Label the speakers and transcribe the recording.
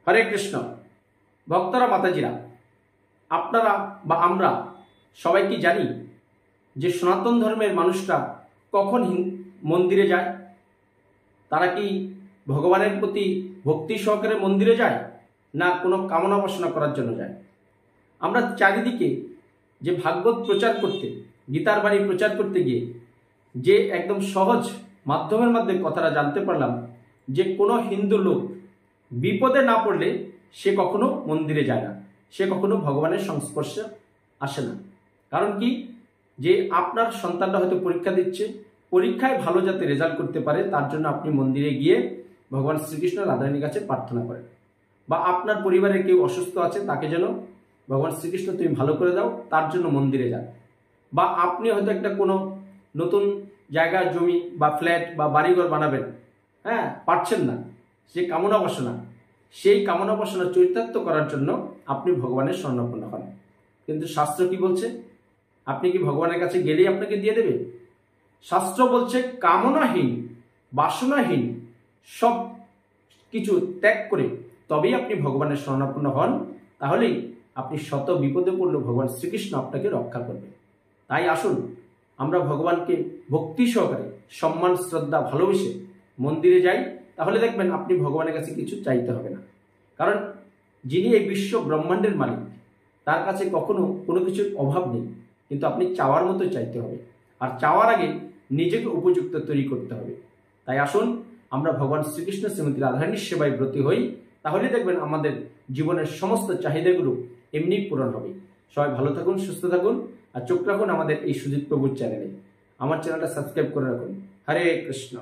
Speaker 1: হরে কৃষ্ণ। ভক্তরা, মাতাজিরা, আপনারা বা আমরা সবাই কি জানি যে সনাতন ধর্মের মানুষরা কখন মন্দিরে যায়? তারা কি ভগবানের প্রতি ভক্তি সহকারে মন্দিরে যায়, না কোনো কামনা বাসনা করার জন্য যায়? আমরা চারিদিকে যে ভাগবত প্রচার করতে, গীতার বাণী প্রচার করতে গিয়ে যে একদম সহজ মাধ্যমের মাধ্যমে কথাটা জানতে পারলাম যে কোনো হিন্দু লোক বিপদে না পড়লে সে কখনো মন্দিরে যায় না, সে কখনো ভগবানের সংস্পর্শে আসে না। কারণ কি? যে আপনার সন্তানরা হয়তো পরীক্ষা দিচ্ছে, পরীক্ষায় ভালো যাতে রেজাল্ট করতে পারে তার জন্য আপনি মন্দিরে গিয়ে ভগবান শ্রীকৃষ্ণ রাধারানীর কাছে প্রার্থনা করেন, বা আপনার পরিবারে কেউ অসুস্থ আছে তাকে যেন ভগবান শ্রীকৃষ্ণ তুমি ভালো করে দাও তার জন্য মন্দিরে যান, বা আপনি হয়তো একটা কোনো নতুন জায়গা, জমি বা ফ্ল্যাট বা বাড়িঘর বানাবেন, পারছেন না, সে কামনা বাসনা, সেই কামনা বাসনা চরিতার্থ করার জন্য আপনি ভগবানের শরণাপন্ন হন। কিন্তু শাস্ত্র কি বলছে? আপনি কি ভগবানের কাছে গেলেই আপনাকে দিয়ে দেবে? শাস্ত্র বলছে কামনাহীন, বাসনাহীন সব কিছু ত্যাগ করে তবেই আপনি ভগবানের শরণাপন্ন হন, তাহলেই আপনি শত বিপদে পড়লে ভগবান শ্রীকৃষ্ণ আপনাকে রক্ষা করবে। তাই আসুন আমরা ভগবানকে ভক্তি সহকারে, সম্মান, শ্রদ্ধা, ভালোবেসে মন্দিরে যাই, তাহলে দেখবেন আপনি ভগবানের কাছে কিছু চাইতে হবে না। কারণ যিনি এই বিশ্ব ব্রহ্মাণ্ডের মালিক, তার কাছে কখনো কোনো কিছুর অভাব নেই, কিন্তু আপনি চাওয়ার মতো চাইতে হবে, আর চাওয়ার আগে নিজেকে উপযুক্ত তৈরি করতে হবে। তাই আসুন আমরা ভগবান শ্রীকৃষ্ণ শ্রীমতী রাধারানীর সেবায় ব্রতী হই, তাহলে দেখবেন আমাদের জীবনের সমস্ত চাহিদাগুলো এমনি পূরণ হবে। সবাই ভালো থাকুন, সুস্থ থাকুন, আর চোখ রাখুন আমাদের এই সুজিত প্রভুর চ্যানেলে। আমার চ্যানেলটা সাবস্ক্রাইব করে রাখুন। হরে কৃষ্ণ।